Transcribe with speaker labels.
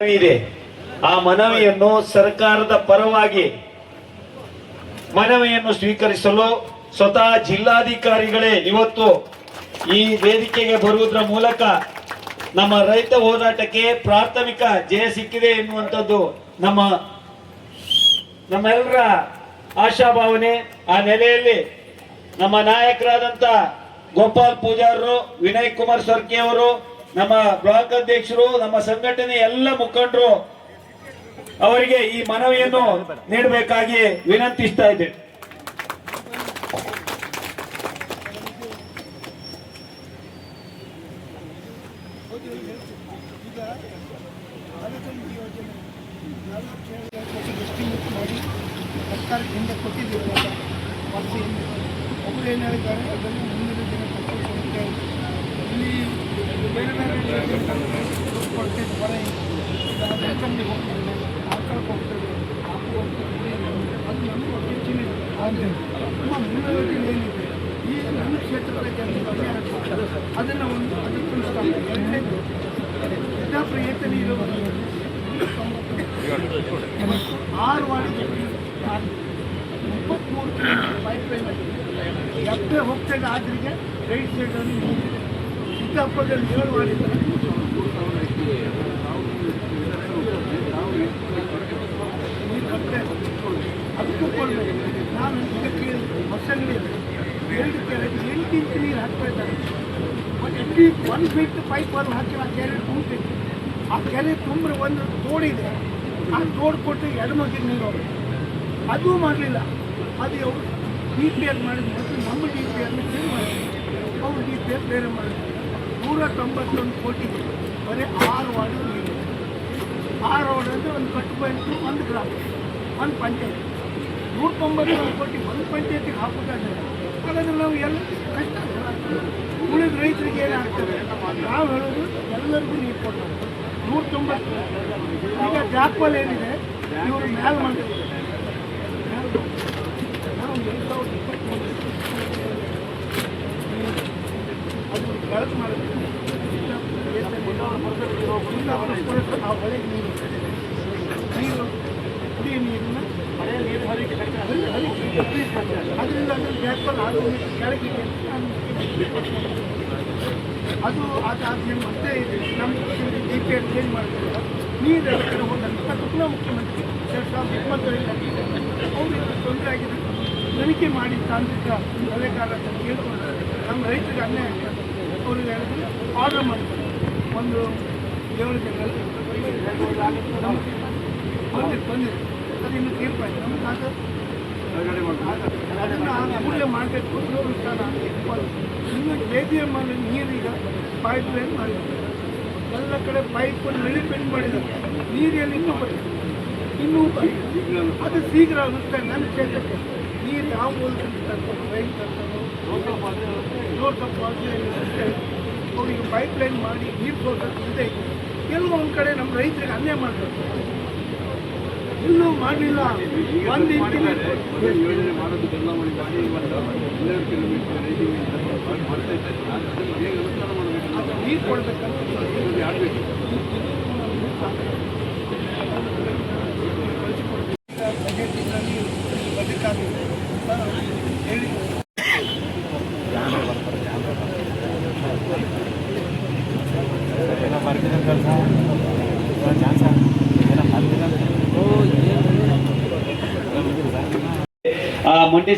Speaker 1: ಇದೆ. ಆ ಮನವಿಯನ್ನು ಸರ್ಕಾರದ ಪರವಾಗಿ ಮನವಿಯನ್ನು ಸ್ವೀಕರಿಸಲು ಸ್ವತಃ ಜಿಲ್ಲಾಧಿಕಾರಿಗಳೇ ಇವತ್ತು ಈ ವೇದಿಕೆಗೆ ಬರುವುದರ ಮೂಲಕ ನಮ್ಮ ರೈತ ಹೋರಾಟಕ್ಕೆ ಪ್ರಾಥಮಿಕ ಜಯ ಸಿಕ್ಕಿದೆ ಎನ್ನುವಂಥದ್ದು ನಮ್ಮೆಲ್ಲರ ಆಶಾಭಾವನೆ. ಆ ನೆಲೆಯಲ್ಲಿ ನಮ್ಮ ನಾಯಕರಾದಂತ ಗೋಪಾಲ್ ಪೂಜಾರರು, ವಿನಯ್ ಕುಮಾರ್ ಸರ್ಕಿ ಅವರು, ನಮ್ಮ ಬ್ಲಾಕ್ ಅಧ್ಯಕ್ಷರು, ನಮ್ಮ ಸಂಘಟನೆ ಎಲ್ಲ ಮುಖಂಡರು ಅವರಿಗೆ ಈ ಮನವಿಯನ್ನು ನೀಡಬೇಕಾಗಿ ವಿನಂತಿಸ್ತಾ ಇದ್ದೇನೆ.
Speaker 2: ಸರ್ಕಾರದಿಂದ ಕೊಟ್ಟಿದ್ದೀವಿ. ಒಬ್ಬರು ಏನು ಹೇಳಿದ್ದಾರೆ ಅದನ್ನು ಮುಂದಿನ ದಿನ ಕೊಟ್ಟೆ ಇಲ್ಲಿ ಬೇರೆ ಬೇರೆ ಕೊಡ್ತೇವೆ ಹೊರ ಕಂಪ್ನಿಗೆ ಹೋಗ್ತೇವೆ, ಆಕಳಕ್ಕೆ ಹೋಗ್ತೇವೆ, ಹಾಕು ಹೋಗ್ತೇವೆ. ಅದು ನಮಗೆ ಹೆಚ್ಚಿನ ಆದರೆ ನಮ್ಮ ಮೂಲ ಯೋಜನೆ ಏನಿದೆ ಈ ನನ್ನ ಕ್ಷೇತ್ರದ ಜನರಿಗೆ ಅದನ್ನು ಒಂದು ಅನುಷ್ಠಾನ ಎರಡನೇದು ಪ್ರಯತ್ನ ಇರುವ 6 ವಾರ್ಡ್ 33 ಪೈಪ್ಲೈನ್ ಎಪ್ಪೆ ಹೋಗ್ತದೆ. ಆದ್ರಿಗೆ ರೈಟ್ ಸೈಡಲ್ಲಿ ಸಿದ್ದಾಪುರದಲ್ಲಿ 7 ಮಾಡಿದ್ದಾರೆ. ಅದಕ್ಕೂ ಕೊಡಬೇಕು. ನಾನು ಇದಕ್ಕೆ ಹೊಸಂಗಡಿ 2 ಕೆರೆ 8 ಇಂಚ್ ನೀರು ಹಾಕ್ತಾ ಇದ್ದಾರೆ. 1 ಫೀಟ್ ಪೈಪ್ ಅಲ್ಲಿ ಹಾಕಿ ಆ ಕೆರೆ ತುಂಬ್ತೈತಿ. ಆ ಕೆರೆ ತುಂಬ್ರೆ ಒಂದು ತೋಡಿದೆ, ಆ ತೋಡು ಕೊಟ್ಟು ಎಡಮಗಿನ ನೀರು ಹೋಗುತ್ತೆ. ಅದೂ ಮಾಡಲಿಲ್ಲ. ಅದು ಅವರು ಡಿ ಪಿ ಆರ್ ಮಾಡಿದ ಮತ್ತು ನಮ್ಮ ಡಿ ಪಿ ಆರ್ನ ಚೇಂಜ್ ಮಾಡಿದ್ರು. ಅವರು ಡಿ ಪಿ ಆರ್ ಬೇರೆ ಮಾಡಿದ್ರು. 191 ಕೋಟಿ ಬರೀ 6 ವಾರ್ಡ್ ನೀರು. 6 ವಾರ್ಡ್ ಅಂದರೆ ಒಂದು ಕಟ್ಟು ಪಾಯಿಂಟು, 1 ಗ್ರಾಮ, 1 ಪಂಚಾಯತ್. 191 ಕೋಟಿ 1 ಪಂಚಾಯತಿಗೆ ಹಾಕೋದಾದ್ರೆ ಹಾಗಾದ್ರೆ ನಾವು ಎಲ್ಲ ಕಷ್ಟ ಉಳಿದ ರೈತರಿಗೆ ಏನಾಗ್ತದೆ. ನಾವು ಹೇಳೋದು ಎಲ್ಲರಿಗೂ ನೀರು ಕೊಡ್ತಾರೆ. 190 ಈಗ ಜಾಕ್ಪಾಲ್ ಏನಿದೆ ಇವರು ಮ್ಯಾಲ್ ಮಾಡಿದ್ದಾರೆ. ನಾವು 2023 ಅದು ಬೆಳಕು ಮಾಡಿದ್ವಿ. ಆ ಹೊಳೆಗೆ ನೀರು ಕುಡಿಯ ನೀರನ್ನ ಅದರಿಂದ ಅದನ್ನು ಜಾಕ್ಪಾಲ್ ಆದ ಕೆಳಗೆ ಅದು ಅದಾದ್ಮೇಲೆ ಮತ್ತೆ ನಮ್ಮ ಡಿ ಪಿ ಆರ್ ಚೇಂಜ್ ಮಾಡ್ತಾರೆ. ನೀರು ಎಲ್ಲ ಕಡೆ ಹೋಗಲ್ಲ. ಅದಕ್ಕೂ ಮುಖ್ಯಮಂತ್ರಿ 2020 ಅವ್ರಿಗೆ ತೊಂದರೆ ಆಗಿದೆ. ತನಿಖೆ ಮಾಡಿ ತಾಂತ್ರಿಕ ಸಲಹೆಗಾರ ಅಂತ ಕೇಳ್ಕೊಂಡು ನಮ್ಮ ರೈತರಿಗೆ ಅನ್ಯಾಯ ಆಗ್ತದೆ. ಅವ್ರಿಗೆ ಹೇಳಿದ್ರೆ ಆರ್ಡರ್ ಮಾಡ್ತಾರೆ. ಒಂದು 7 ದಿನಗಳಲ್ಲಿ ಬಂದಿದೆ. ಅದು ಇನ್ನು ತೀರ್ಪಾಯಿತು. ನಮ್ಗೆ ಅದನ್ನು ಕೂಡಲೇ ಮಾಡಬೇಕು. ಇನ್ನು KBM ಅಲ್ಲಿ ನೀರೀಗ ಪೈಪ್ ಲೈನ್ ಮಾಡಿದ್ದಾರೆ. ಎಲ್ಲ ಕಡೆ ಪೈಪ್ ರಿಪೇರ್ ಮಾಡಿದ್ದಾರೆ. ನೀರಲ್ಲಿ ಇನ್ನೂ ಬರುತ್ತೆ, ಇನ್ನೂ ಅದು ಶೀಘ್ರ ಆಗುತ್ತೆ. ನನ್ನ ಕ್ಷೇತ್ರಕ್ಕೆ ನೀರು ಯಾವ ಮೂಲಕ ರೈಲ್ ತರ್ತಾನೋ ಅವರಿಗೆ ಪೈಪ್ ಲೈನ್ ಮಾಡಿ ನೀರು ಕೊಡ್ತದೆ. ಎಲ್ಲೋ ಒಂದು ಕಡೆ ನಮ್ಮ ರೈತರಿಗೆ ಅನ್ಯಾಯ ಮಾಡ್ತಾರೆ. ಇನ್ನೂ ಮಾಡಲಿಲ್ಲ. ಒಂದು ಇಂಚಿನ
Speaker 3: ಯೋಜನೆ ಮಾಡೋದು ಬದಲಾವಣೆ ಮಾಡಿ 12 ಕಿಲೋಮೀಟರ್
Speaker 2: ನೀರು ಕೊಡ್ಬೇಕಂತ
Speaker 3: ಆಗಬೇಕು.
Speaker 2: ಬಜೆಟ್ನಲ್ಲಿ ಬದುಕಾಗಿದೆ ಹೇಳಿ
Speaker 1: ಮಂಡ್ಯ